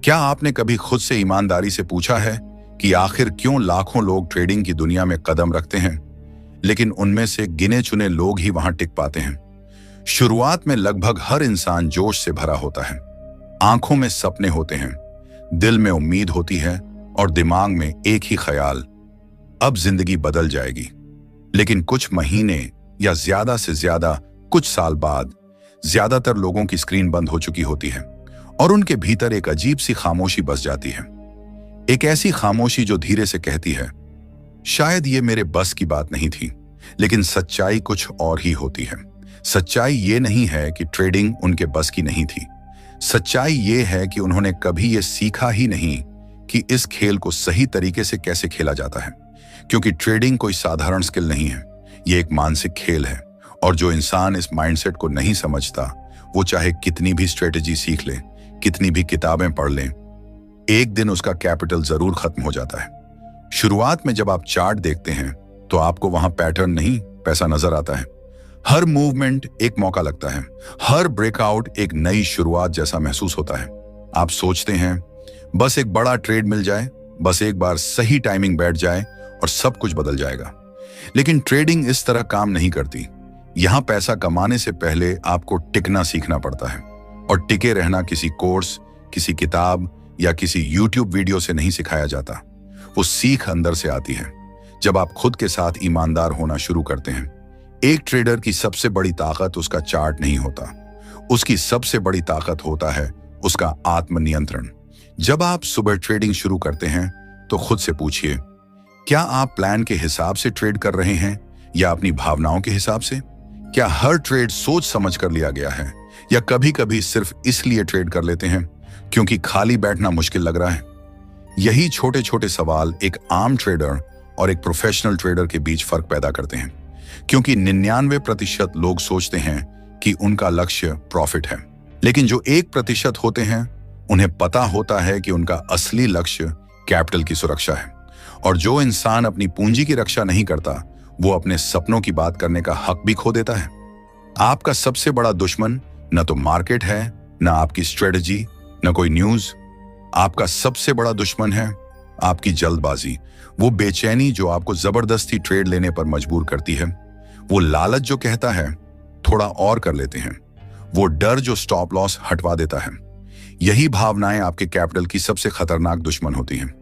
क्या आपने कभी खुद से ईमानदारी से पूछा है कि आखिर क्यों लाखों लोग ट्रेडिंग की दुनिया में कदम रखते हैं, लेकिन उनमें से गिने चुने लोग ही वहां टिक पाते हैं? शुरुआत में लगभग हर इंसान जोश से भरा होता है। आंखों में सपने होते हैं, दिल में उम्मीद होती है और दिमाग में एक ही ख्याल, अब जिंदगी बदल जाएगी। लेकिन कुछ महीने या ज्यादा से ज्यादा कुछ साल बाद ज्यादातर लोगों की स्क्रीन बंद हो चुकी होती है और उनके भीतर एक अजीब सी खामोशी बस जाती है। एक ऐसी खामोशी जो धीरे से कहती है, शायद ये मेरे बस की बात नहीं थी। लेकिन सच्चाई कुछ और ही होती है। सच्चाई ये नहीं है कि ट्रेडिंग उनके बस की नहीं थी। सच्चाई ये है कि उन्होंने कभी ये सीखा ही नहीं कि इस खेल को सही तरीके से कैसे खेला जाता है। क्योंकि ट्रेडिंग कोई साधारण स्किल नहीं है, ये एक मानसिक खेल है। और जो इंसान इस माइंडसेट को नहीं समझता, वो चाहे कितनी भी स्ट्रेटेजी सीख ले, कितनी भी किताबें पढ़ लें, एक दिन उसका कैपिटल जरूर खत्म हो जाता है। शुरुआत में जब आप चार्ट देखते हैं तो आपको वहां पैटर्न नहीं, पैसा नजर आता है। हर मूवमेंट एक मौका लगता है, हर ब्रेकआउट एक नई शुरुआत जैसा महसूस होता है। आप सोचते हैं बस एक बड़ा ट्रेड मिल जाए, बस एक बार सही टाइमिंग बैठ जाए और सब कुछ बदल जाएगा। लेकिन ट्रेडिंग इस तरह काम नहीं करती। यहां पैसा कमाने से पहले आपको टिकना सीखना पड़ता है। और टिके रहना किसी कोर्स, किसी किताब या किसी यूट्यूब वीडियो से नहीं सिखाया जाता। वो सीख अंदर से आती है जब आप खुद के साथ ईमानदार होना शुरू करते हैं। एक ट्रेडर की सबसे बड़ी ताकत उसका चार्ट नहीं होता, उसकी सबसे बड़ी ताकत होता है उसका आत्मनियंत्रण। जब आप सुबह ट्रेडिंग शुरू करते हैं तो खुद से पूछिए, क्या आप प्लान के हिसाब से ट्रेड कर रहे हैं या अपनी भावनाओं के हिसाब से? क्या हर ट्रेड सोच समझ कर लिया गया है या कभी कभी सिर्फ इसलिए ट्रेड कर लेते हैं क्योंकि खाली बैठना मुश्किल लग रहा है? यही छोटे छोटे सवाल एक आम ट्रेडर और एक प्रोफेशनल ट्रेडर के बीच फर्क पैदा करते हैं। क्योंकि 99% लोग सोचते हैं कि उनका लक्ष्य प्रॉफिट है, लेकिन जो 1% होते हैं उन्हें पता होता है कि उनका असली लक्ष्य कैपिटल की सुरक्षा है। और जो इंसान अपनी पूंजी की रक्षा नहीं करता, वो अपने सपनों की बात करने का हक भी खो देता है। आपका सबसे बड़ा दुश्मन न तो मार्केट है, न आपकी स्ट्रेटजी, न कोई न्यूज। आपका सबसे बड़ा दुश्मन है आपकी जल्दबाजी, वो बेचैनी जो आपको जबरदस्ती ट्रेड लेने पर मजबूर करती है, वो लालच जो कहता है थोड़ा और कर लेते हैं, वो डर जो स्टॉप लॉस हटवा देता है। यही भावनाएं आपके कैपिटल की सबसे खतरनाक दुश्मन होती हैं।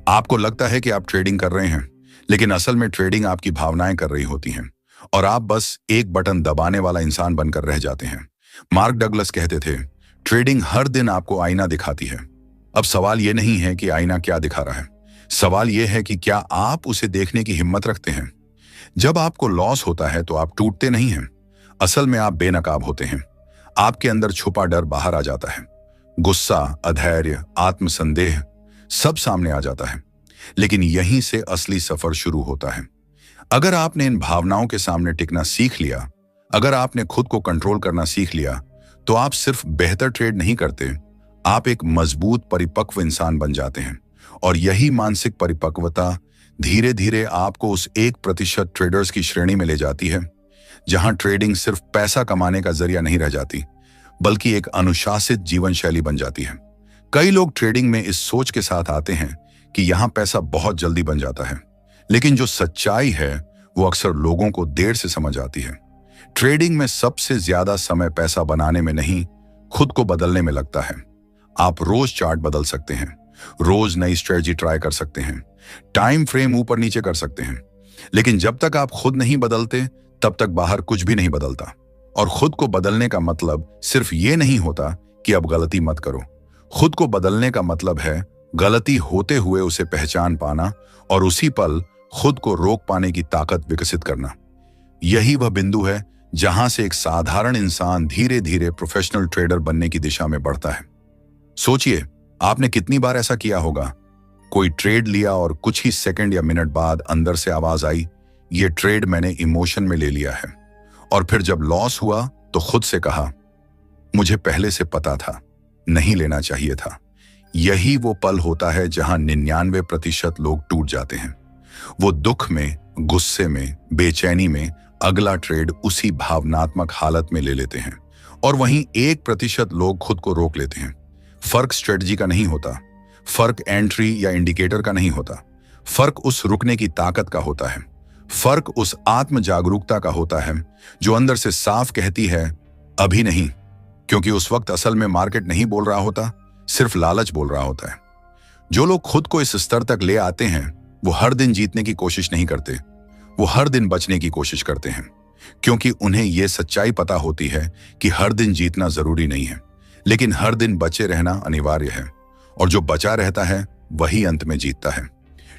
आपको लगता है कि आप ट्रेडिंग कर रहे हैं, लेकिन असल में ट्रेडिंग आपकी भावनाएं कर रही होती हैं और आप बस एक बटन दबाने वाला इंसान बनकर रह जाते हैं। मार्क डगलस कहते थे, ट्रेडिंग हर दिन आपको आईना दिखाती है। अब सवाल यह नहीं है कि आईना क्या दिखा रहा है, सवाल यह है कि क्या आप उसे देखने की हिम्मत रखते हैं। जब आपको लॉस होता है तो आप टूटते नहीं हैं, असल में आप बेनकाब होते हैं। आपके अंदर छुपा डर बाहर आ जाता है, गुस्सा, अधैर्य, आत्मसंदेह सब सामने आ जाता है। लेकिन यहीं से असली सफर शुरू होता है। अगर आपने इन भावनाओं के सामने टिकना सीख लिया, अगर आपने खुद को कंट्रोल करना सीख लिया, तो आप सिर्फ बेहतर ट्रेड नहीं करते, आप एक मजबूत परिपक्व इंसान बन जाते हैं। और यही मानसिक परिपक्वता धीरे धीरे आपको उस 1% ट्रेडर्स की श्रेणी में ले जाती है, जहां ट्रेडिंग सिर्फ पैसा कमाने का जरिया नहीं रह जाती, बल्कि एक अनुशासित जीवन शैली बन जाती है। कई लोग ट्रेडिंग में इस सोच के साथ आते हैं कि यहां पैसा बहुत जल्दी बन जाता है, लेकिन जो सच्चाई है वो अक्सर लोगों को देर से समझ आती है। ट्रेडिंग में सबसे ज्यादा समय पैसा बनाने में नहीं, खुद को बदलने में लगता है। आप रोज चार्ट बदल सकते हैं, रोज नई स्ट्रेटजी ट्राई कर सकते हैं, टाइम फ्रेम ऊपर नीचे कर सकते हैं, लेकिन जब तक आप खुद नहीं बदलते तब तक बाहर कुछ भी नहीं बदलता। और खुद को बदलने का मतलब सिर्फ ये नहीं होता कि अब गलती मत करो। खुद को बदलने का मतलब है गलती होते हुए उसे पहचान पाना और उसी पल खुद को रोक पाने की ताकत विकसित करना। यही वह बिंदु है जहां से एक साधारण इंसान धीरे धीरे प्रोफेशनल ट्रेडर बनने की दिशा में बढ़ता है। सोचिए, आपने कितनी बार ऐसा किया होगा, कोई ट्रेड लिया और कुछ ही सेकंड या मिनट बाद अंदर से आवाज आई, ये ट्रेड मैंने इमोशन में ले लिया है। और फिर जब लॉस हुआ तो खुद से कहा, मुझे पहले से पता था, नहीं लेना चाहिए था। यही वो पल होता है जहां 99% लोग टूट जाते हैं। वो दुख में, गुस्से में, बेचैनी में अगला ट्रेड उसी भावनात्मक हालत में ले लेते हैं और वहीं 1% लोग खुद को रोक लेते हैं। फर्क स्ट्रेटजी का नहीं होता, फर्क एंट्री या इंडिकेटर का नहीं होता, फर्क उस रुकने की ताकत का होता है। फर्क उस आत्म जागरूकता का होता है जो अंदर से साफ कहती है अभी नहीं, क्योंकि उस वक्त असल में मार्केट नहीं बोल रहा होता, सिर्फ लालच बोल रहा होता है। जो लोग खुद को इस स्तर तक ले आते हैं वो हर दिन जीतने की कोशिश नहीं करते, वो हर दिन बचने की कोशिश करते हैं, क्योंकि उन्हें यह सच्चाई पता होती है कि हर दिन जीतना जरूरी नहीं है, लेकिन हर दिन बचे रहना अनिवार्य है, और जो बचा रहता है वही अंत में जीतता है।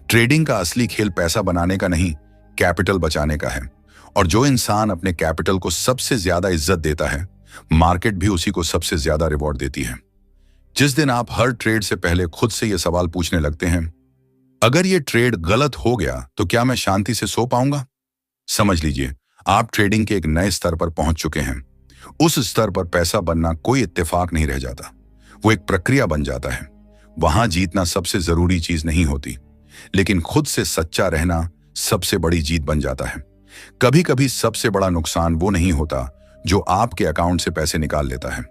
ट्रेडिंग का असली खेल पैसा बनाने का नहीं, कैपिटल बचाने का है, और जो इंसान अपने कैपिटल को सबसे ज्यादा इज्जत देता है, मार्केट भी उसी को सबसे ज्यादा रिवॉर्ड देती है। जिस दिन आप हर ट्रेड से पहले खुद से यह सवाल पूछने लगते हैं, अगर यह ट्रेड गलत हो गया तो क्या मैं शांति से सो पाऊंगा, समझ लीजिए आप ट्रेडिंग के एक नए स्तर पर पहुंच चुके हैं। उस स्तर पर पैसा बनना कोई इत्तेफाक नहीं रह जाता, वो एक प्रक्रिया बन जाता है। वहां जीतना सबसे जरूरी चीज नहीं होती, लेकिन खुद से सच्चा रहना सबसे बड़ी जीत बन जाता है। कभी कभी सबसे बड़ा नुकसान वो नहीं होता जो आपके अकाउंट से पैसे निकाल लेता है,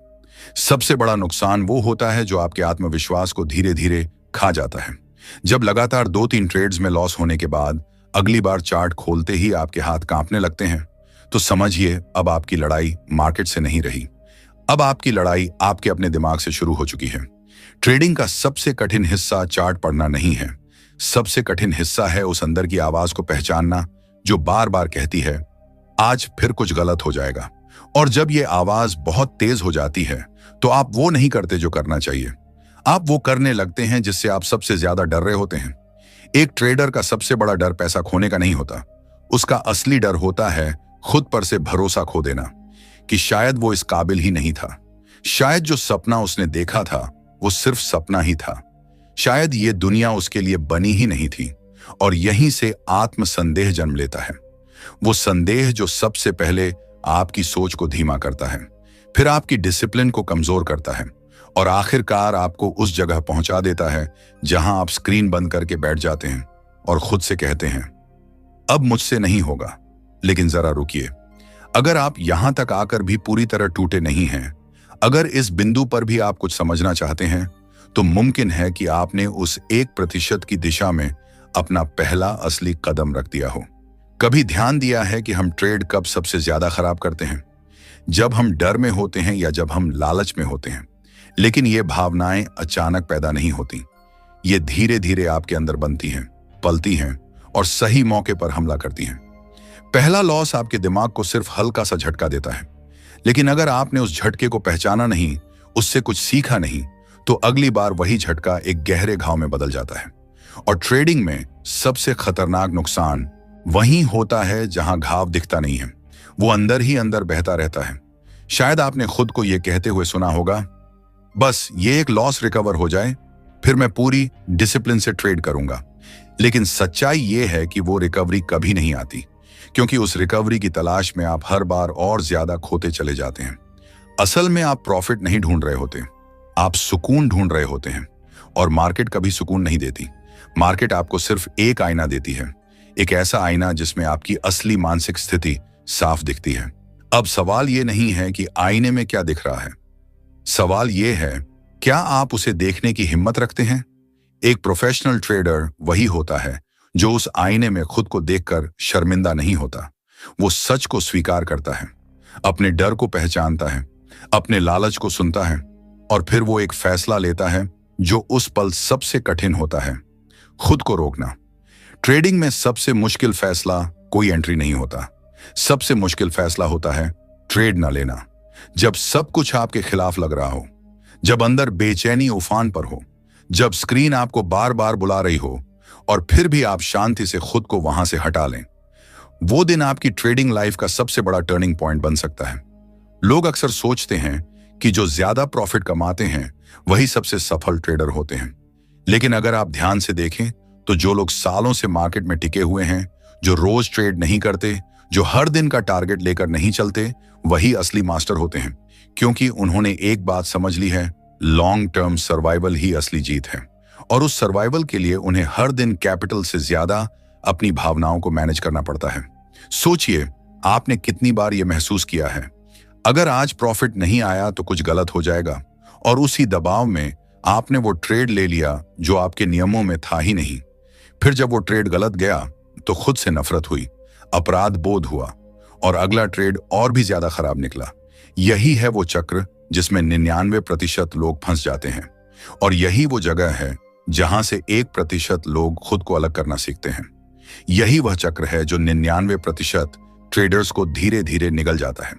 सबसे बड़ा नुकसान वो होता है जो आपके आत्मविश्वास को धीरे धीरे खा जाता है। जब लगातार 2-3 ट्रेड्स में लॉस होने के बाद अगली बार चार्ट खोलते ही आपके हाथ कांपने लगते हैं, तो समझिए अब आपकी लड़ाई मार्केट से नहीं रही, अब आपकी लड़ाई आपके अपने दिमाग से शुरू हो चुकी है। ट्रेडिंग का सबसे कठिन हिस्सा चार्ट पढ़ना नहीं है, सबसे कठिन हिस्सा है उस अंदर की आवाज को पहचानना जो बार बार कहती है आज फिर कुछ गलत हो जाएगा। और जब ये आवाज बहुत तेज हो जाती है तो आप वो नहीं करते जो करना चाहिए, आप वो करने लगते हैं जिससे आप सबसे ज्यादा डर रहे होते हैं। एक ट्रेडर का सबसे बड़ा डर पैसा खोने का नहीं होता, उसका असली डर होता है खुद पर से भरोसा खो देना, कि शायद वो इस काबिल ही नहीं था, शायद जो सपना उसने देखा था वो सिर्फ सपना ही था, शायद ये दुनिया उसके लिए बनी ही नहीं थी। और यहीं से आत्मसंदेह जन्म लेता है, वो संदेह जो सबसे पहले आपकी सोच को धीमा करता है, फिर आपकी डिसिप्लिन को कमजोर करता है, और आखिरकार आपको उस जगह पहुंचा देता है जहां आप स्क्रीन बंद करके बैठ जाते हैं और खुद से कहते हैं अब मुझसे नहीं होगा। लेकिन जरा रुकिए, अगर आप यहां तक आकर भी पूरी तरह टूटे नहीं हैं, अगर इस बिंदु पर भी आप कुछ समझना चाहते हैं, तो मुमकिन है कि आपने उस 1% की दिशा में अपना पहला असली कदम रख दिया हो। कभी ध्यान दिया है कि हम ट्रेड कब सबसे ज्यादा खराब करते हैं? जब हम डर में होते हैं या जब हम लालच में होते हैं। लेकिन ये भावनाएं अचानक पैदा नहीं होती, ये धीरे धीरे आपके अंदर बनती हैं, पलती हैं और सही मौके पर हमला करती हैं। पहला लॉस आपके दिमाग को सिर्फ हल्का सा झटका देता है, लेकिन अगर आपने उस झटके को पहचाना नहीं, उससे कुछ सीखा नहीं, तो अगली बार वही झटका एक गहरे घाव में बदल जाता है। और ट्रेडिंग में सबसे खतरनाक नुकसान वहीं होता है जहां घाव दिखता नहीं है, वो अंदर ही अंदर बहता रहता है। शायद आपने खुद को यह कहते हुए सुना होगा, बस ये एक लॉस रिकवर हो जाए फिर मैं पूरी डिसिप्लिन से ट्रेड करूंगा। लेकिन सच्चाई ये है कि वो रिकवरी कभी नहीं आती, क्योंकि उस रिकवरी की तलाश में आप हर बार और ज्यादा खोते चले जाते हैं। असल में आप प्रॉफिट नहीं ढूंढ रहे होते, आप सुकून ढूंढ रहे होते हैं। और मार्केट कभी सुकून नहीं देती, मार्केट आपको सिर्फ एक आईना देती है, एक ऐसा आईना जिसमें आपकी असली मानसिक स्थिति साफ दिखती है। अब सवाल ये नहीं है कि आईने में क्या दिख रहा है, सवाल ये है क्या आप उसे देखने की हिम्मत रखते हैं? एक प्रोफेशनल ट्रेडर वही होता है जो उस आईने में खुद को देखकर शर्मिंदा नहीं होता, वो सच को स्वीकार करता है, अपने डर को पहचानता है, अपने लालच को सुनता है, और फिर वो एक फैसला लेता है जो उस पल सबसे कठिन होता है, खुद को रोकना। ट्रेडिंग में सबसे मुश्किल फैसला कोई एंट्री नहीं होता, सबसे मुश्किल फैसला होता है ट्रेड न लेना। जब सब कुछ आपके खिलाफ लग रहा हो, जब अंदर बेचैनी उफान पर हो, जब स्क्रीन आपको बार बार बुला रही हो और फिर भी आप शांति से खुद को वहां से हटा लें, वो दिन आपकी ट्रेडिंग लाइफ का सबसे बड़ा टर्निंग पॉइंट बन सकता है। लोग अक्सर सोचते हैं कि जो ज्यादा प्रॉफिट कमाते हैं वही सबसे सफल ट्रेडर होते हैं, लेकिन अगर आप ध्यान से देखें तो जो लोग सालों से मार्केट में टिके हुए हैं, जो रोज ट्रेड नहीं करते, जो हर दिन का टारगेट लेकर नहीं चलते, वही असली मास्टर होते हैं, क्योंकि उन्होंने एक बात समझ ली है, लॉन्ग टर्म सर्वाइवल ही असली जीत है। और उस सर्वाइवल के लिए उन्हें हर दिन कैपिटल से ज्यादा अपनी भावनाओं को मैनेज करना पड़ता है। सोचिए आपने कितनी बार यह महसूस किया है, अगर आज प्रॉफिट नहीं आया तो कुछ गलत हो जाएगा, और उसी दबाव में आपने वो ट्रेड ले लिया जो आपके नियमों में था ही नहीं। फिर जब वो ट्रेड गलत गया तो खुद से नफरत हुई, अपराध बोध हुआ और अगला ट्रेड और भी ज्यादा खराब निकला। यही है वो चक्र जिसमें 99% लोग फंस जाते हैं, और यही वो जगह है जहां से 1% लोग खुद को अलग करना सीखते हैं। यही वह चक्र है जो 99% ट्रेडर्स को धीरे धीरे निगल जाता है।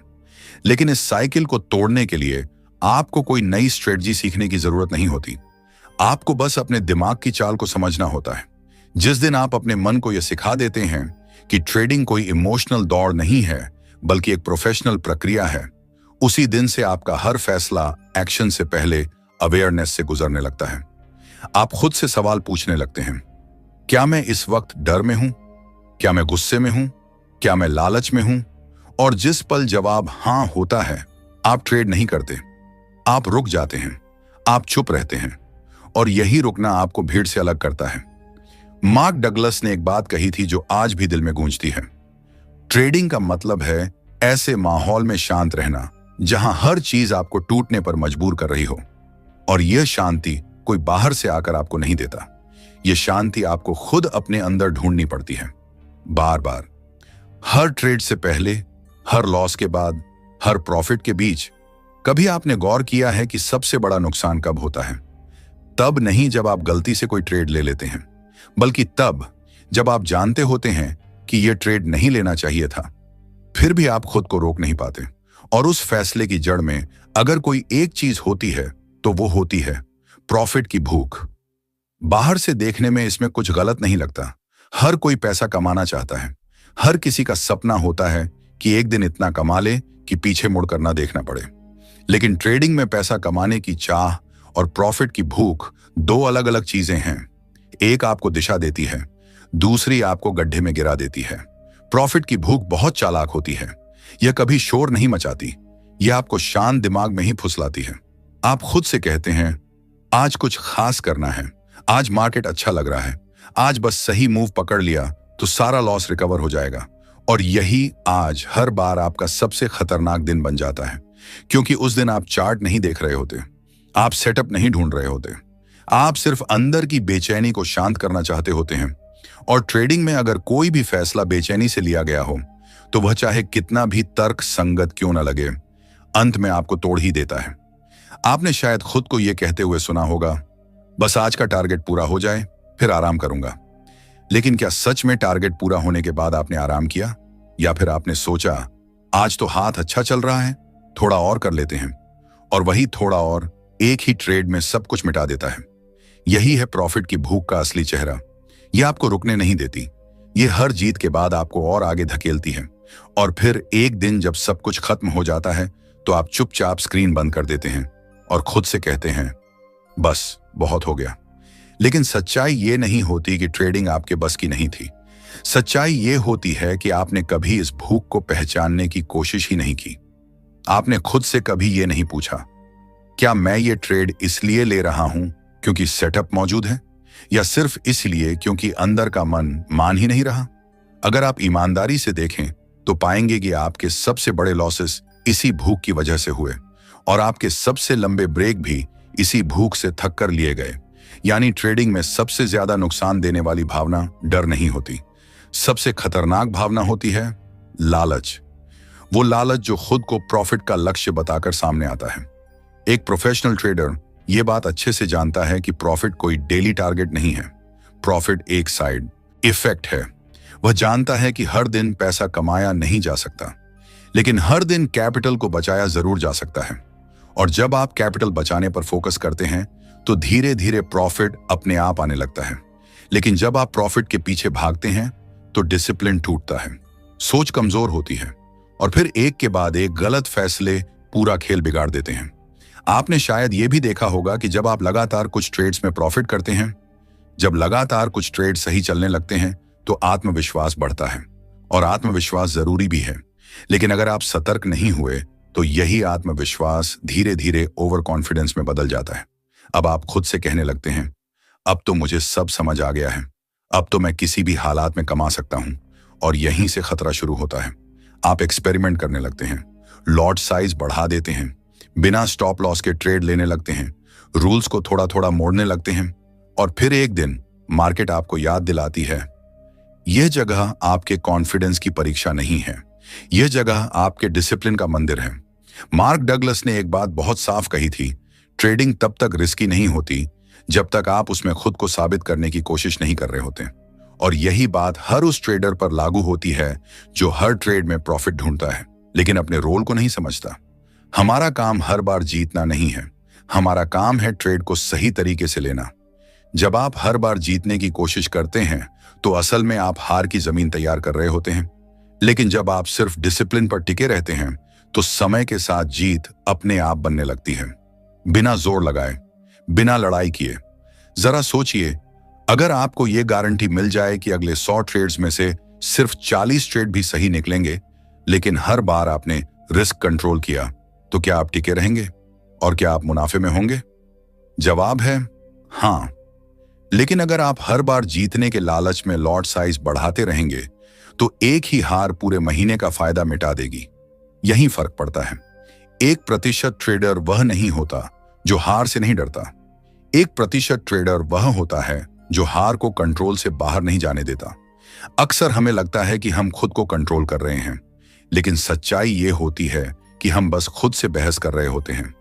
लेकिन इस साइकिल को तोड़ने के लिए आपको कोई नई स्ट्रेटजी सीखने की जरूरत नहीं होती। आपको बस अपने दिमाग की चाल को समझना होता है। जिस दिन आप अपने मन को यह सिखा देते हैं कि ट्रेडिंग कोई इमोशनल दौड़ नहीं है बल्कि एक प्रोफेशनल प्रक्रिया है, उसी दिन से आपका हर फैसला एक्शन से पहले अवेयरनेस से गुजरने लगता है। आप खुद से सवाल पूछने लगते हैं, क्या मैं इस वक्त डर में हूं? क्या मैं गुस्से में हूं? क्या मैं लालच में हूं? और जिस पल जवाब हां होता है, आप ट्रेड नहीं करते, आप रुक जाते हैं, आप चुप रहते हैं, और यही रुकना आपको भीड़ से अलग करता है। मार्क डगलस ने एक बात कही थी जो आज भी दिल में गूंजती है, ट्रेडिंग का मतलब है ऐसे माहौल में शांत रहना जहां हर चीज आपको टूटने पर मजबूर कर रही हो, और यह शांति कोई बाहर से आकर आपको नहीं देता। यह शांति आपको खुद अपने अंदर ढूंढनी पड़ती है, बार बार। हर ट्रेड से पहले, हर लॉस के बाद, हर प्रॉफिट के बीच। कभी आपने गौर किया है कि सबसे बड़ा नुकसान कब होता है? तब नहीं जब आप गलती से कोई ट्रेड ले लेते हैं, बल्कि तब जब आप जानते होते हैं कि यह ट्रेड नहीं लेना चाहिए था, फिर भी आप खुद को रोक नहीं पाते। और उस फैसले की जड़ में अगर कोई एक चीज होती है तो वो होती है प्रॉफिट की भूख। बाहर से देखने में इसमें कुछ गलत नहीं लगता। हर कोई पैसा कमाना चाहता है। हर किसी का सपना होता है कि एक दिन इतना कमा ले कि पीछे मुड़कर ना देखना पड़े। लेकिन ट्रेडिंग में पैसा कमाने की चाह और प्रॉफिट की भूख दो अलग अलग चीजें हैं। एक आपको दिशा देती है, दूसरी आपको गड्ढे में गिरा देती है। प्रॉफिट की भूख बहुत चालाक होती है। यह कभी शोर नहीं मचाती, यह आपको शांत दिमाग में ही फुसलाती है। आप खुद से कहते हैं, आज कुछ खास करना है, आज मार्केट अच्छा लग रहा है, आज बस सही मूव पकड़ लिया तो सारा लॉस रिकवर हो जाएगा। और यही आज हर बार आपका सबसे खतरनाक दिन बन जाता है, क्योंकि उस दिन आप चार्ट नहीं देख रहे होते, आप सेटअप नहीं ढूंढ रहे होते, आप सिर्फ अंदर की बेचैनी को शांत करना चाहते होते हैं। और ट्रेडिंग में अगर कोई भी फैसला बेचैनी से लिया गया हो तो वह चाहे कितना भी तर्क संगत क्यों न लगे, अंत में आपको तोड़ ही देता है। आपने शायद खुद को यह कहते हुए सुना होगा, बस आज का टारगेट पूरा हो जाए फिर आराम करूंगा। लेकिन क्या सच में टारगेट पूरा होने के बाद आपने आराम किया? या फिर आपने सोचा, आज तो हाथ अच्छा चल रहा है, थोड़ा और कर लेते हैं, और वही थोड़ा और एक ही ट्रेड में सब कुछ मिटा देता है। यही है प्रॉफिट की भूख का असली चेहरा। यह आपको रुकने नहीं देती, यह हर जीत के बाद आपको और आगे धकेलती है। और फिर एक दिन जब सब कुछ खत्म हो जाता है तो आप चुपचाप स्क्रीन बंद कर देते हैं और खुद से कहते हैं, बस बहुत हो गया। लेकिन सच्चाई ये नहीं होती कि ट्रेडिंग आपके बस की नहीं थी। सच्चाई ये होती है कि आपने कभी इस भूख को पहचानने की कोशिश ही नहीं की। आपने खुद से कभी ये नहीं पूछा, क्या मैं ये ट्रेड इसलिए ले रहा हूं क्योंकि सेटअप मौजूद है, या सिर्फ इसलिए क्योंकि अंदर का मन मान ही नहीं रहा? अगर आप ईमानदारी से देखें तो पाएंगे कि आपके सबसे बड़े लॉसेस इसी भूख की वजह से हुए, और आपके सबसे लंबे ब्रेक भी इसी भूख से थक कर लिए गए। यानी ट्रेडिंग में सबसे ज्यादा नुकसान देने वाली भावना डर नहीं होती, सबसे खतरनाक भावना होती है लालच। वो लालच जो खुद को प्रॉफिट का लक्ष्य बताकर सामने आता है। एक प्रोफेशनल ट्रेडर ये बात अच्छे से जानता है कि प्रॉफिट कोई डेली टारगेट नहीं है, प्रॉफिट एक साइड इफेक्ट है। वह जानता है कि हर दिन पैसा कमाया नहीं जा सकता, लेकिन हर दिन कैपिटल को बचाया जरूर जा सकता है। और जब आप कैपिटल बचाने पर फोकस करते हैं तो धीरे धीरे प्रॉफिट अपने आप आने लगता है। लेकिन जब आप प्रॉफिट के पीछे भागते हैं तो डिसिप्लिन टूटता है, सोच कमजोर होती है, और फिर एक के बाद एक गलत फैसले पूरा खेल बिगाड़ देते हैं। आपने शायद यह भी देखा होगा कि जब आप लगातार कुछ ट्रेड्स में प्रॉफिट करते हैं, जब लगातार कुछ ट्रेड सही चलने लगते हैं, तो आत्मविश्वास बढ़ता है। और आत्मविश्वास जरूरी भी है, लेकिन अगर आप सतर्क नहीं हुए तो यही आत्मविश्वास धीरे धीरे ओवर कॉन्फिडेंस में बदल जाता है। अब आप खुद से कहने लगते हैं, अब तो मुझे सब समझ आ गया है, अब तो मैं किसी भी हालात में कमा सकता हूं। और यहीं से खतरा शुरू होता है। आप एक्सपेरिमेंट करने लगते हैं, लॉट साइज बढ़ा देते हैं, बिना स्टॉप लॉस के ट्रेड लेने लगते हैं, रूल्स को थोड़ा थोड़ा मोड़ने लगते हैं, और फिर एक दिन मार्केट आपको याद दिलाती है, यह जगह आपके कॉन्फिडेंस की परीक्षा नहीं है, यह जगह आपके डिसिप्लिन का मंदिर है। मार्क डगलस ने एक बात बहुत साफ कही थी, ट्रेडिंग तब तक रिस्की नहीं होती जब तक आप उसमें खुद को साबित करने की कोशिश नहीं कर रहे होते। और यही बात हर उस ट्रेडर पर लागू होती है जो हर ट्रेड में प्रॉफिट ढूंढता है लेकिन अपने रोल को नहीं समझता। हमारा काम हर बार जीतना नहीं है, हमारा काम है ट्रेड को सही तरीके से लेना। जब आप हर बार जीतने की कोशिश करते हैं तो असल में आप हार की जमीन तैयार कर रहे होते हैं, लेकिन जब आप सिर्फ डिसिप्लिन पर टिके रहते हैं तो समय के साथ जीत अपने आप बनने लगती है, बिना जोर लगाए, बिना लड़ाई किए। जरा सोचिए, अगर आपको यह गारंटी मिल जाए कि अगले 100 ट्रेड्स में से सिर्फ 40 ट्रेड भी सही निकलेंगे, लेकिन हर बार आपने रिस्क कंट्रोल किया, तो क्या आप टिके रहेंगे और क्या आप मुनाफे में होंगे? जवाब है हाँ। लेकिन अगर आप हर बार जीतने के लालच में लॉट साइज बढ़ाते रहेंगे तो एक ही हार पूरे महीने का फायदा मिटा देगी। यही फर्क पड़ता है। 1% ट्रेडर वह नहीं होता जो हार से नहीं डरता। 1% ट्रेडर वह होता है जो हार को कंट्रोल से बाहर नहीं जाने देता। अक्सर हमें लगता है कि हम खुद को कंट्रोल कर रहे हैं, लेकिन सच्चाई ये होती है कि हम बस खुद से बहस कर रहे होते हैं।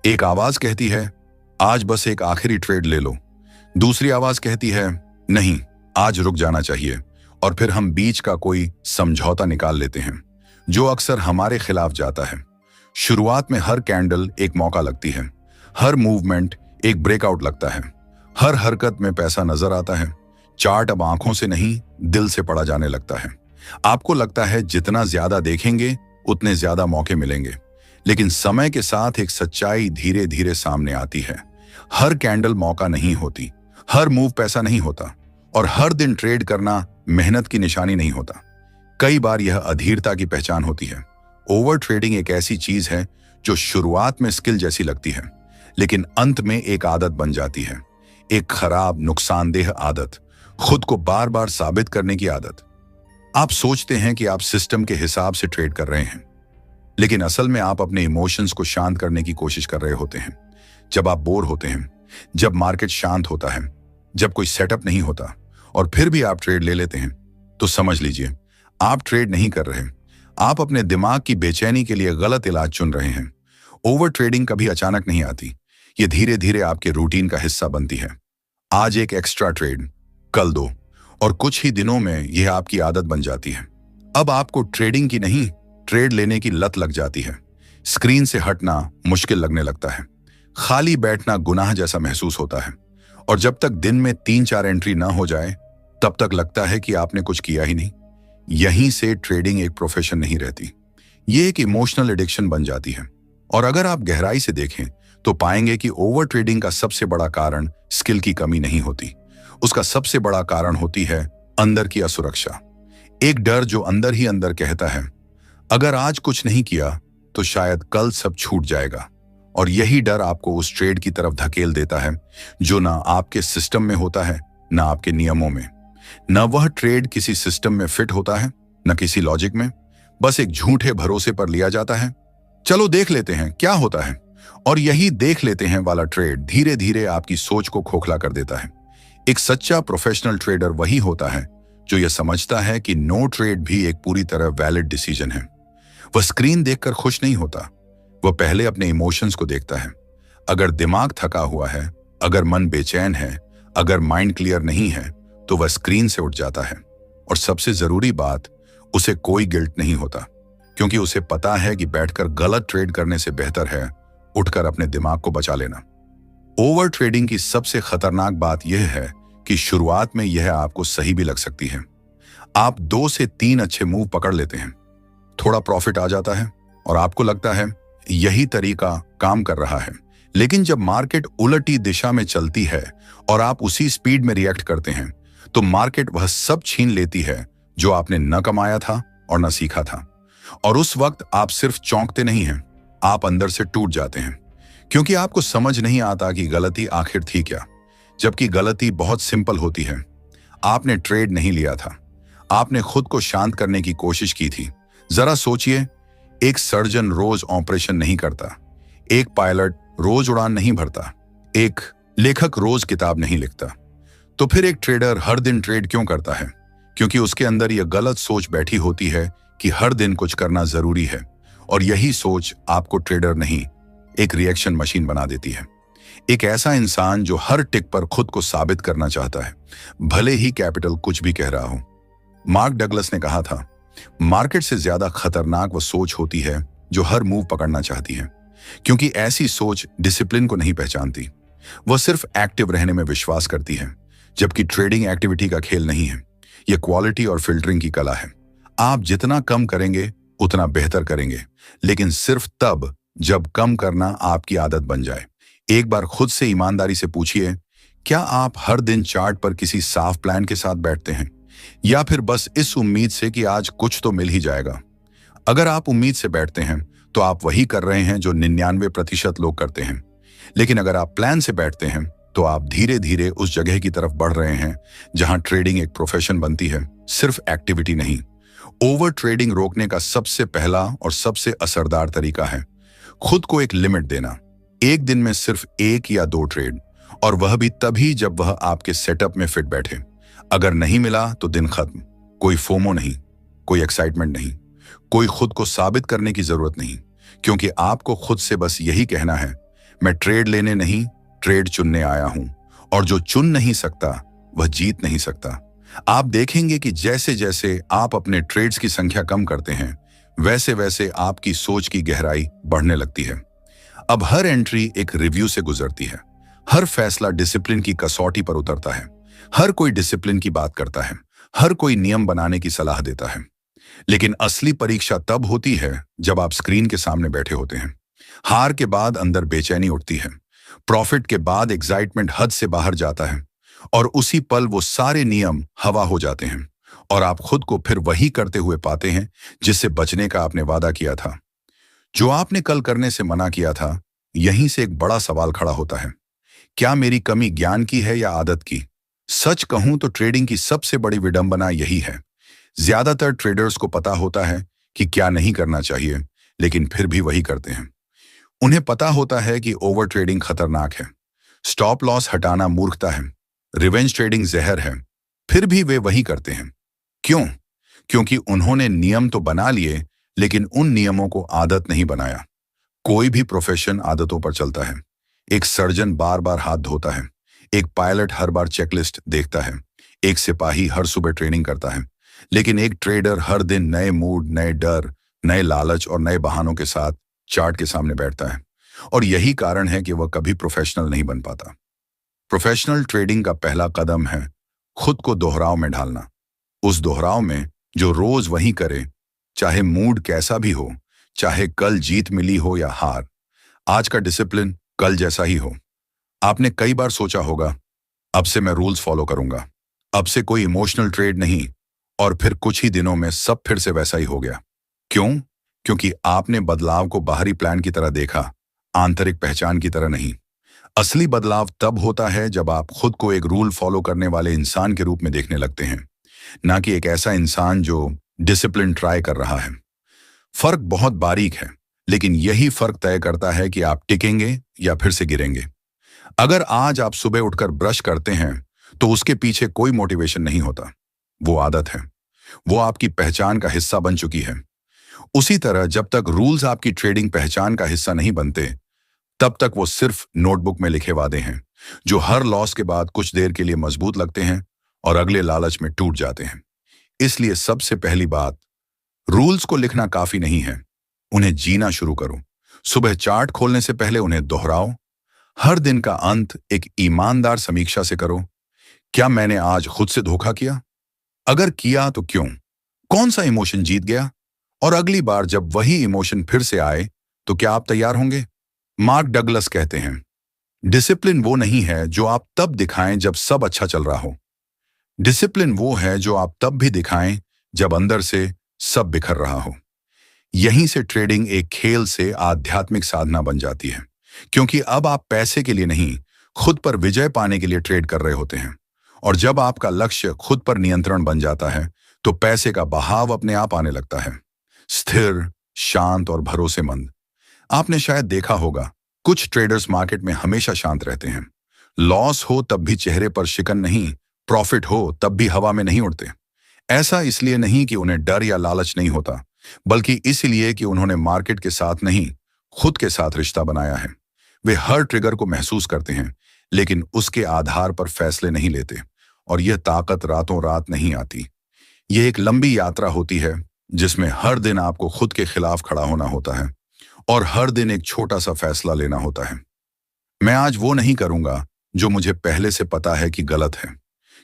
एक आवाज कहती है, आज बस एक आखिरी ट्रेड ले लो। दूसरी आवाज कहती है, नहीं, आज रुक जाना चाहिए। और फिर हम बीच का कोई समझौता निकाल लेते हैं जो अक्सर हमारे खिलाफ जाता है। शुरुआत में हर कैंडल एक मौका लगती है, हर मूवमेंट एक ब्रेकआउट लगता है, हर हरकत में पैसा नजर आता है। चार्ट अब आंखों से नहीं, दिल से पढ़ा जाने लगता है। आपको लगता है जितना ज्यादा देखेंगे उतने ज्यादा मौके मिलेंगे, लेकिन समय के साथ एक सच्चाई धीरे धीरे सामने आती है। हर कैंडल मौका नहीं होती, हर मूव पैसा नहीं होता, और हर दिन ट्रेड करना मेहनत की निशानी नहीं होता। कई बार यह अधीरता की पहचान होती है। ओवर ट्रेडिंग एक ऐसी चीज है जो शुरुआत में स्किल जैसी लगती है, लेकिन अंत में एक आदत बन जाती है। एक खराब, नुकसानदेह आदत, खुद को बार बार साबित करने की आदत। आप सोचते हैं कि आप सिस्टम के हिसाब से ट्रेड कर रहे हैं, लेकिन असल में आप अपने इमोशंस को शांत करने की कोशिश कर रहे होते हैं। जब आप बोर होते हैं, जब मार्केट शांत होता है, जब कोई सेटअप नहीं होता, और फिर भी आप ट्रेड ले लेते हैं, तो समझ लीजिए आप ट्रेड नहीं कर रहे, आप अपने दिमाग की बेचैनी के लिए गलत इलाज चुन रहे हैं। ओवर ट्रेडिंग कभी अचानक नहीं आती, ये धीरे धीरे आपके रूटीन का हिस्सा बनती है। आज एक एक्स्ट्रा ट्रेड, कल 2, और कुछ ही दिनों में यह आपकी आदत बन जाती है। अब आपको ट्रेडिंग की नहीं, ट्रेड लेने की लत लग जाती है। स्क्रीन से हटना मुश्किल लगने लगता है, खाली बैठना गुनाह जैसा महसूस होता है, और जब तक दिन में 3-4 एंट्री ना हो जाए तब तक लगता है कि आपने कुछ किया ही नहीं। यहीं से ट्रेडिंग एक प्रोफेशन नहीं रहती, ये एक इमोशनल एडिक्शन बन जाती है। और अगर आप गहराई से देखें तो पाएंगे कि ओवर ट्रेडिंग का सबसे बड़ा कारण स्किल की कमी नहीं होती, उसका सबसे बड़ा कारण होती है अंदर की असुरक्षा। एक डर जो अंदर ही अंदर कहता है, अगर आज कुछ नहीं किया तो शायद कल सब छूट जाएगा। और यही डर आपको उस ट्रेड की तरफ धकेल देता है जो ना आपके सिस्टम में होता है, ना आपके नियमों में। न वह ट्रेड किसी सिस्टम में फिट होता है, न किसी लॉजिक में, बस एक झूठे भरोसे पर लिया जाता है। चलो देख लेते हैं क्या होता है। और यही देख लेते हैं वाला ट्रेड धीरे धीरे आपकी सोच को खोखला कर देता है। एक सच्चा प्रोफेशनल ट्रेडर वही होता है जो यह समझता है कि नो ट्रेड भी एक पूरी तरह वैलिड डिसीजन है। वह स्क्रीन देखकर खुश नहीं होता, वह पहले अपने इमोशंस को देखता है। अगर दिमाग थका हुआ है, अगर मन बेचैन है, अगर माइंड क्लियर नहीं है, तो वह स्क्रीन से उठ जाता है। और सबसे जरूरी बात, उसे कोई गिल्ट नहीं होता, क्योंकि उसे पता है कि बैठकर गलत ट्रेड करने से बेहतर है उठकर अपने दिमाग को बचा लेना। ओवर ट्रेडिंग की सबसे खतरनाक बात यह है कि शुरुआत में यह आपको सही भी लग सकती है। आप 2 से 3 अच्छे मूव पकड़ लेते हैं, थोड़ा प्रॉफिट आ जाता है और आपको लगता है यही तरीका काम कर रहा है। लेकिन जब मार्केट उलटी दिशा में चलती है और आप उसी स्पीड में रिएक्ट करते हैं, तो मार्केट वह सब छीन लेती है जो आपने न कमाया था और न सीखा था। और उस वक्त आप सिर्फ चौंकते नहीं हैं, आप अंदर से टूट जाते हैं, क्योंकि आपको समझ नहीं आता कि गलती आखिर थी क्या। जबकि गलती बहुत सिंपल होती है। आपने ट्रेड नहीं लिया था, आपने खुद को शांत करने की कोशिश की थी। जरा सोचिए, एक सर्जन रोज ऑपरेशन नहीं करता, एक पायलट रोज उड़ान नहीं भरता, एक लेखक रोज किताब नहीं लिखता, तो फिर एक ट्रेडर हर दिन ट्रेड क्यों करता है? क्योंकि उसके अंदर यह गलत सोच बैठी होती है कि हर दिन कुछ करना जरूरी है, और यही सोच आपको ट्रेडर नहीं, एक रिएक्शन मशीन बना देती है। एक ऐसा इंसान जो हर टिक पर खुद को साबित करना चाहता है, भले ही कैपिटल कुछ भी कह रहा हो। मार्क डगलस ने कहा था, मार्केट से ज्यादा खतरनाक वो सोच होती है जो हर मूव पकड़ना चाहती है, क्योंकि ऐसी सोच डिसिप्लिन को नहीं पहचानती। वह सिर्फ एक्टिव रहने में विश्वास करती है, जबकि ट्रेडिंग एक्टिविटी का खेल नहीं है, यह क्वालिटी और फिल्टरिंग की कला है। आप जितना कम करेंगे उतना बेहतर करेंगे, लेकिन सिर्फ तब जब कम करना आपकी आदत बन जाए। एक बार खुद से ईमानदारी से पूछिए, क्या आप हर दिन चार्ट पर किसी साफ प्लान के साथ बैठते हैं, या फिर बस इस उम्मीद से कि आज कुछ तो मिल ही जाएगा? अगर आप उम्मीद से बैठते हैं तो आप वही कर रहे हैं जो 99% लोग करते हैं। लेकिन अगर आप प्लान से बैठते हैं तो आप धीरे धीरे उस जगह की तरफ बढ़ रहे हैं जहां ट्रेडिंग एक प्रोफेशन बनती है, सिर्फ एक्टिविटी नहीं। ओवर ट्रेडिंग रोकने का सबसे पहला और सबसे असरदार तरीका है खुद को एक लिमिट देना। एक दिन में सिर्फ 1 या 2 ट्रेड, और वह भी तभी जब वह आपके सेटअप में फिट बैठे। अगर नहीं मिला तो दिन खत्म। कोई फोमो नहीं, कोई एक्साइटमेंट नहीं, कोई खुद को साबित करने की जरूरत नहीं, क्योंकि आपको खुद से बस यही कहना है, मैं ट्रेड लेने नहीं, ट्रेड चुनने आया हूं, और जो चुन नहीं सकता वह जीत नहीं सकता। आप देखेंगे कि जैसे जैसे आप अपने ट्रेड्स की संख्या कम करते हैं, वैसे वैसे आपकी सोच की गहराई बढ़ने लगती है। अब हर एंट्री एक रिव्यू से गुजरती है, हर फैसला डिसिप्लिन की कसौटी पर उतरता है, हर कोई डिसिप्लिन की बात करता है, हर कोई नियम बनाने की सलाह देता है। लेकिन असली परीक्षा तब होती है जब आप स्क्रीन के सामने बैठे होते हैं। हार के बाद अंदर बेचैनी उठती है, प्रॉफिट के बाद एक्साइटमेंट हद से बाहर जाता है, और उसी पल वो सारे नियम हवा हो जाते हैं, और आप खुद को फिर वही करते हुए पाते हैं जिससे बचने का आपने वादा किया था, जो आपने कल करने से मना किया था। यहीं से एक बड़ा सवाल खड़ा होता है, क्या मेरी कमी ज्ञान की है या आदत की? सच कहूं तो ट्रेडिंग की सबसे बड़ी विडंबना यही है। ज्यादातर ट्रेडर्स को पता होता है कि क्या नहीं करना चाहिए, लेकिन फिर भी वही करते हैं। उन्हें पता होता है कि ओवर ट्रेडिंग खतरनाक है, स्टॉप लॉस हटाना मूर्खता है, रिवेंज ट्रेडिंग जहर है, फिर भी वे वही करते हैं। क्यों? क्योंकि उन्होंने नियम तो बना लिए, लेकिन उन नियमों को आदत नहीं बनाया। कोई भी प्रोफेशन आदतों पर चलता है। एक सर्जन बार बार हाथ धोता है, एक पायलट हर बार चेकलिस्ट देखता है, एक सिपाही हर सुबह ट्रेनिंग करता है, लेकिन एक ट्रेडर हर दिन नए मूड, नए डर, नए लालच और नए बहानों के साथ चार्ट के सामने बैठता है। और यही कारण है कि वह कभी प्रोफेशनल नहीं बन पाता। प्रोफेशनल ट्रेडिंग का पहला कदम है खुद को दोहराव में ढालना। उस दोहराव में जो रोज वही करे, चाहे मूड कैसा भी हो, चाहे कल जीत मिली हो या हार, आज का डिसिप्लिन कल जैसा ही हो। आपने कई बार सोचा होगा, अब से मैं रूल्स फॉलो करूंगा, अब से कोई इमोशनल ट्रेड नहीं, और फिर कुछ ही दिनों में सब फिर से वैसा ही हो गया। क्यों? क्योंकि आपने बदलाव को बाहरी प्लान की तरह देखा, आंतरिक पहचान की तरह नहीं। असली बदलाव तब होता है जब आप खुद को एक रूल फॉलो करने वाले इंसान के रूप में देखने लगते हैं, ना कि एक ऐसा इंसान जो डिसिप्लिन ट्राई कर रहा है। फर्क बहुत बारीक है, लेकिन यही फर्क तय करता है कि आप टिकेंगे या फिर से गिरेंगे। अगर आज आप सुबह उठकर ब्रश करते हैं तो उसके पीछे कोई मोटिवेशन नहीं होता, वो आदत है, वो आपकी पहचान का हिस्सा बन चुकी है। उसी तरह जब तक रूल्स आपकी ट्रेडिंग पहचान का हिस्सा नहीं बनते, तब तक वो सिर्फ नोटबुक में लिखे वादे हैं, जो हर लॉस के बाद कुछ देर के लिए मजबूत लगते हैं और अगले लालच में टूट जाते हैं। इसलिए सबसे पहली बात, रूल्स को लिखना काफी नहीं है, उन्हें जीना शुरू करो। सुबह चार्ट खोलने से पहले उन्हें दोहराओ। हर दिन का अंत एक ईमानदार समीक्षा से करो। क्या मैंने आज खुद से धोखा किया? अगर किया तो क्यों? कौन सा इमोशन जीत गया? और अगली बार जब वही इमोशन फिर से आए तो क्या आप तैयार होंगे? मार्क डगलस कहते हैं, डिसिप्लिन वो नहीं है जो आप तब दिखाएं जब सब अच्छा चल रहा हो। डिसिप्लिन वो है जो आप तब भी दिखाएं जब अंदर से सब बिखर रहा हो। यहीं से ट्रेडिंग एक खेल से आध्यात्मिक साधना बन जाती है, क्योंकि अब आप पैसे के लिए नहीं, खुद पर विजय पाने के लिए ट्रेड कर रहे होते हैं। और जब आपका लक्ष्य खुद पर नियंत्रण बन जाता है तो पैसे का बहाव अपने आप आने लगता है, स्थिर, शांत और भरोसेमंद। आपने शायद देखा होगा, कुछ ट्रेडर्स मार्केट में हमेशा शांत रहते हैं। लॉस हो तब भी चेहरे पर शिकन नहीं, प्रॉफिट हो तब भी हवा में नहीं उड़ते। ऐसा इसलिए नहीं कि उन्हें डर या लालच नहीं होता, बल्कि इसलिए कि उन्होंने मार्केट के साथ नहीं, खुद के साथ रिश्ता बनाया है। वे हर ट्रिगर को महसूस करते हैं, लेकिन उसके आधार पर फैसले नहीं लेते। और यह ताकत रातों रात नहीं आती। यह एक लंबी यात्रा होती है, जिसमें हर दिन आपको खुद के खिलाफ खड़ा होना होता है और हर दिन एक छोटा सा फैसला लेना होता है। मैं आज वो नहीं करूंगा जो मुझे पहले से पता है कि गलत है,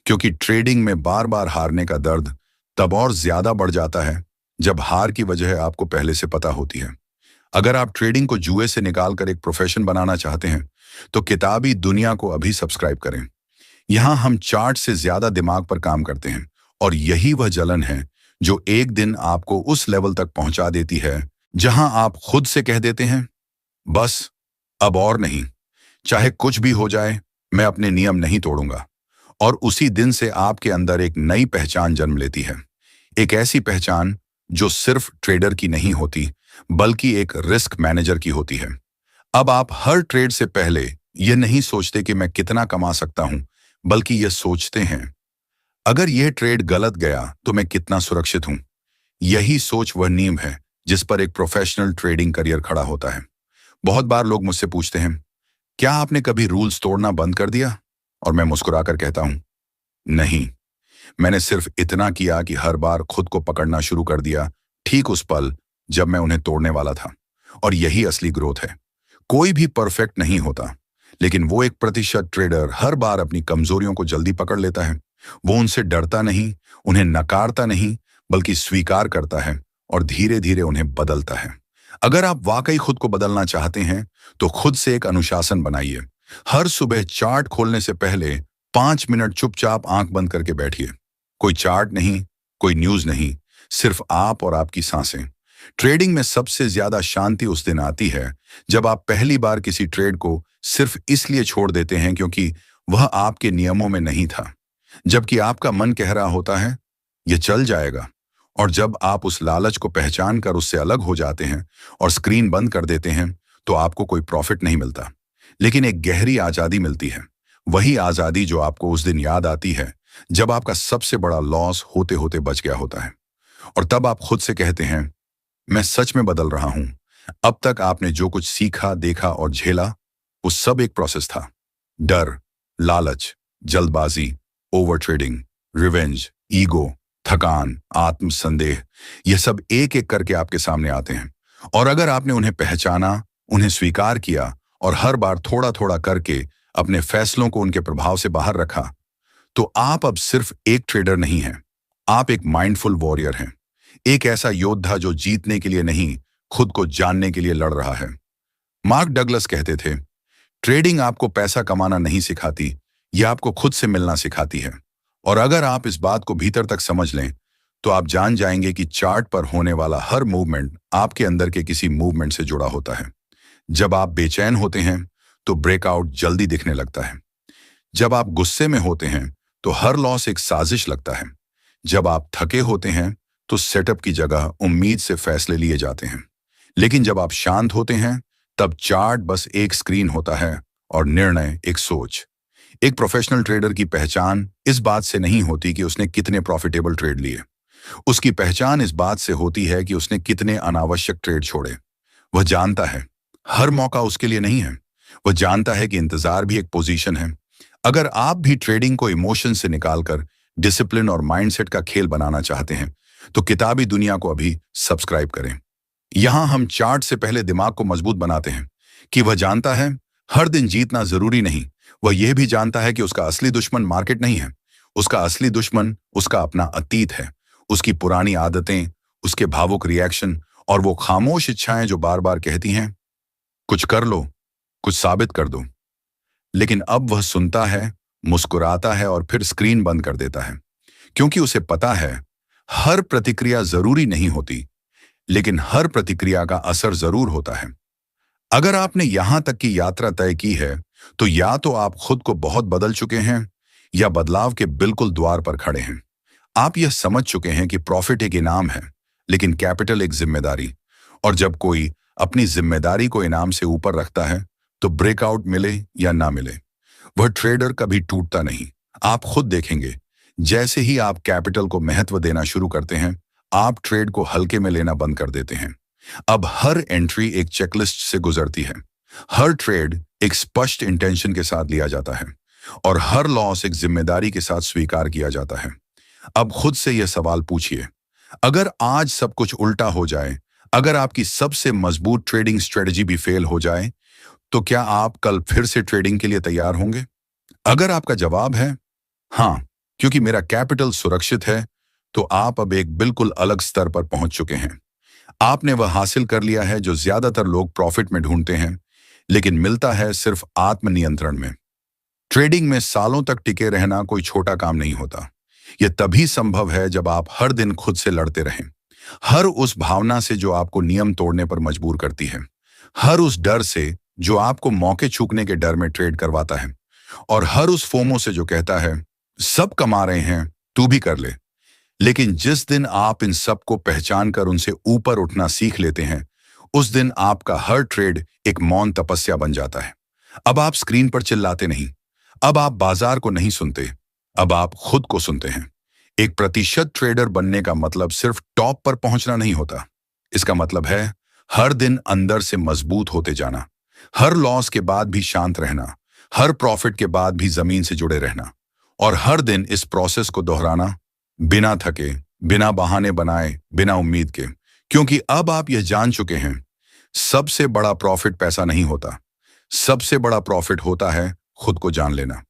क्योंकि ट्रेडिंग में बार बार हारने का दर्द तब और ज्यादा बढ़ जाता है जब हार की वजह आपको पहले से पता होती है। अगर आप ट्रेडिंग को जुए से निकालकर एक प्रोफेशन बनाना चाहते हैं, तो किताबी दुनिया को अभी सब्सक्राइब करें। यहां हम चार्ट से ज्यादा दिमाग पर काम करते हैं, और यही वह जलन है जो एक दिन आपको उस लेवल तक पहुंचा देती है जहां आप खुद से कह देते हैं, बस अब और नहीं, चाहे कुछ भी हो जाए, मैं अपने नियम नहीं तोड़ूंगा। और उसी दिन से आपके अंदर एक नई पहचान जन्म लेती है। एक ऐसी पहचान जो सिर्फ ट्रेडर की नहीं होती, बल्कि एक रिस्क मैनेजर की होती है। अब आप हर ट्रेड से पहले यह नहीं सोचते कि मैं कितना कमा सकता हूं, बल्कि यह सोचते हैं, अगर यह ट्रेड गलत गया तो मैं कितना सुरक्षित हूं। यही सोच वह नींव है जिस पर एक प्रोफेशनल ट्रेडिंग करियर खड़ा होता है। बहुत बार लोग मुझसे पूछते हैं, क्या आपने कभी रूल्स तोड़ना बंद कर दिया? और मैं मुस्कुराकर कहता हूं, नहीं, मैंने सिर्फ इतना किया कि हर बार खुद को पकड़ना शुरू कर दिया, ठीक उस पल जब मैं उन्हें तोड़ने वाला था। और यही असली ग्रोथ है। कोई भी परफेक्ट नहीं होता, लेकिन वो 1% ट्रेडर हर बार अपनी कमजोरियों को जल्दी पकड़ लेता है। वो उनसे डरता नहीं, उन्हें नकारता नहीं, बल्कि स्वीकार करता है और धीरे धीरे उन्हें बदलता है। अगर आप वाकई खुद को बदलना चाहते हैं, तो खुद से एक अनुशासन बनाइए। हर सुबह चार्ट खोलने से पहले 5 मिनट चुपचाप आंख बंद करके बैठिए। कोई चार्ट नहीं, कोई न्यूज नहीं, सिर्फ आप और आपकी सांसें। ट्रेडिंग में सबसे ज्यादा शांति उस दिन आती है जब आप पहली बार किसी ट्रेड को सिर्फ इसलिए छोड़ देते हैं क्योंकि वह आपके नियमों में नहीं था, जबकि आपका मन कह रहा होता है यह चल जाएगा। और जब आप उस लालच को पहचान कर उससे अलग हो जाते हैं और स्क्रीन बंद कर देते हैं, तो आपको कोई प्रॉफिट नहीं मिलता, लेकिन एक गहरी आजादी मिलती है। वही आजादी जो आपको उस दिन याद आती है जब आपका सबसे बड़ा लॉस होते होते बच गया होता है। और तब आप खुद से कहते हैं, मैं सच में बदल रहा हूं। अब तक आपने जो कुछ सीखा, देखा और झेला, वो सब एक प्रोसेस था। डर, लालच, जल्दबाजी, ओवर ट्रेडिंग, रिवेंज, ईगो, थकान, आत्मसंदेह, यह सब एक एक करके आपके सामने आते हैं। और अगर आपने उन्हें पहचाना, उन्हें स्वीकार किया और हर बार थोड़ा थोड़ा करके अपने फैसलों को उनके प्रभाव से बाहर रखा, तो आप अब सिर्फ एक ट्रेडर नहीं हैं, आप एक माइंडफुल वॉरियर हैं। एक ऐसा योद्धा जो जीतने के लिए नहीं, खुद को जानने के लिए लड़ रहा है। मार्क डगलस कहते थे, ट्रेडिंग आपको पैसा कमाना नहीं सिखाती, यह आपको खुद से मिलना सिखाती है। और अगर आप इस बात को भीतर तक समझ लें, तो आप जान जाएंगे कि चार्ट पर होने वाला हर मूवमेंट आपके अंदर के किसी मूवमेंट से जुड़ा होता है। जब आप बेचैन होते हैं, तो ब्रेकआउट जल्दी दिखने लगता है। जब आप गुस्से में होते हैं, तो हर लॉस एक साजिश लगता है। जब आप थके होते हैं, तो सेटअप की जगह उम्मीद से फैसले लिए जाते हैं। लेकिन जब आप शांत होते हैं, तब चार्ट बस एक स्क्रीन होता है और निर्णय एक सोच। एक प्रोफेशनल ट्रेडर की पहचान इस बात से नहीं होती कि उसने कितने प्रॉफिटेबल ट्रेड लिए। उसकी पहचान इस बात से होती है कि उसने कितने अनावश्यक ट्रेड छोड़े। वह जानता है हर मौका उसके लिए नहीं है। वह जानता है कि इंतजार भी एक पोजीशन है। अगर आप भी ट्रेडिंग को इमोशन से निकालकर डिसिप्लिन और माइंडसेट का खेल बनाना चाहते हैं, तो किताबी दुनिया को अभी सब्सक्राइब करें। यहां हम चार्ट से पहले दिमाग को मजबूत बनाते हैं कि वह जानता है हर दिन जीतना जरूरी नहीं। वह यह भी जानता है कि उसका असली दुश्मन मार्केट नहीं है। उसका असली दुश्मन उसका अपना अतीत है, उसकी पुरानी आदतें, उसके भावुक रिएक्शन और वो खामोश इच्छाएं जो बार बार कहती हैं, कुछ कर लो, कुछ साबित कर दो। लेकिन अब वह सुनता है, मुस्कुराता है और फिर स्क्रीन बंद कर देता है, क्योंकि उसे पता है हर प्रतिक्रिया जरूरी नहीं होती, लेकिन हर प्रतिक्रिया का असर जरूर होता है। अगर आपने यहां तक की यात्रा तय की है, तो या तो आप खुद को बहुत बदल चुके हैं या बदलाव के बिल्कुल द्वार पर खड़े हैं। आप यह समझ चुके हैं कि प्रॉफिट एक इनाम है, लेकिन कैपिटल एक जिम्मेदारी। और जब कोई अपनी जिम्मेदारी को इनाम से ऊपर रखता है, तो ब्रेकआउट मिले या ना मिले, वह ट्रेडर कभी टूटता नहीं। आप खुद देखेंगे, जैसे ही आप कैपिटल को महत्व देना शुरू करते हैं, आप ट्रेड को हल्के में लेना बंद कर देते हैं। अब हर एंट्री एक चेकलिस्ट से गुजरती है, हर ट्रेड एक स्पष्ट इंटेंशन के साथ लिया जाता है और हर लॉस एक जिम्मेदारी के साथ स्वीकार किया जाता है। अब खुद से यह सवाल पूछिए, अगर आज सब कुछ उल्टा हो जाए, अगर आपकी सबसे मजबूत ट्रेडिंग स्ट्रेटजी भी फेल हो जाए, तो क्या आप कल फिर से ट्रेडिंग के लिए तैयार होंगे? अगर आपका जवाब है हाँ, क्योंकि मेरा कैपिटल सुरक्षित है, तो आप अब एक बिल्कुल अलग स्तर पर पहुंच चुके हैं। आपने वह हासिल कर लिया है जो ज्यादातर लोग प्रॉफिट में ढूंढते हैं, लेकिन मिलता है सिर्फ आत्मनियंत्रण में। ट्रेडिंग में सालों तक टिके रहना कोई छोटा काम नहीं होता। यह तभी संभव है जब आप हर दिन खुद से लड़ते रहें, हर उस भावना से जो आपको नियम तोड़ने पर मजबूर करती है, हर उस डर से जो आपको मौके चूकने के डर में ट्रेड करवाता है, और हर उस फोमो से जो कहता है सब कमा रहे हैं, तू भी कर ले। लेकिन जिस दिन आप इन सब को पहचान कर उनसे ऊपर उठना सीख लेते हैं, उस दिन आपका हर ट्रेड एक मौन तपस्या बन जाता है। अब आप स्क्रीन पर चिल्लाते नहीं, अब आप बाजार को नहीं सुनते, अब आप खुद को सुनते हैं। एक प्रतिशत ट्रेडर बनने का मतलब सिर्फ टॉप पर पहुंचना नहीं होता। इसका मतलब है हर दिन अंदर से मजबूत होते जाना, हर लॉस के बाद भी शांत रहना, हर प्रॉफिट के बाद भी जमीन से जुड़े रहना, और हर दिन इस प्रोसेस को दोहराना, बिना थके, बिना बहाने बनाए, बिना उम्मीद के। क्योंकि अब आप यह जान चुके हैं, सबसे बड़ा प्रॉफिट पैसा नहीं होता, सबसे बड़ा प्रॉफिट होता है खुद को जान लेना।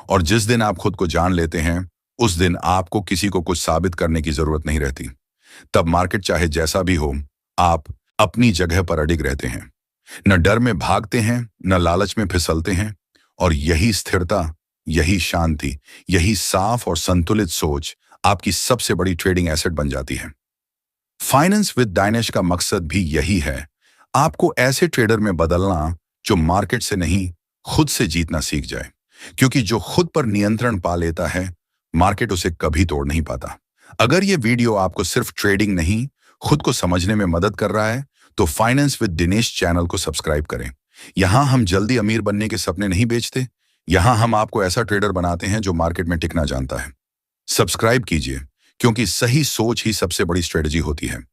और जिस दिन आप खुद को जान लेते हैं, उस दिन आपको किसी को कुछ साबित करने की जरूरत नहीं रहती। तब मार्केट चाहे जैसा भी हो, आप अपनी जगह पर अडिग रहते हैं, न डर में भागते हैं, न लालच में फिसलते हैं। और यही स्थिरता, यही शांति, यही साफ और संतुलित सोच आपकी सबसे बड़ी ट्रेडिंग एसेट बन जाती है। फाइनेंस विद दानिश का मकसद भी यही है, आपको ऐसे ट्रेडर में बदलना जो मार्केट से नहीं, खुद से जीतना सीख जाए। क्योंकि जो खुद पर नियंत्रण पा लेता है, मार्केट उसे कभी तोड़ नहीं पाता। अगर यह वीडियो आपको सिर्फ ट्रेडिंग नहीं, खुद को समझने में मदद कर रहा है, तो फाइनेंस विद दिनेश चैनल को सब्सक्राइब करें। यहां हम जल्दी अमीर बनने के सपने नहीं बेचते, यहां हम आपको ऐसा ट्रेडर बनाते हैं जो मार्केट में टिकना जानता है। सब्सक्राइब कीजिए, क्योंकि सही सोच ही सबसे बड़ी स्ट्रेटजी होती है।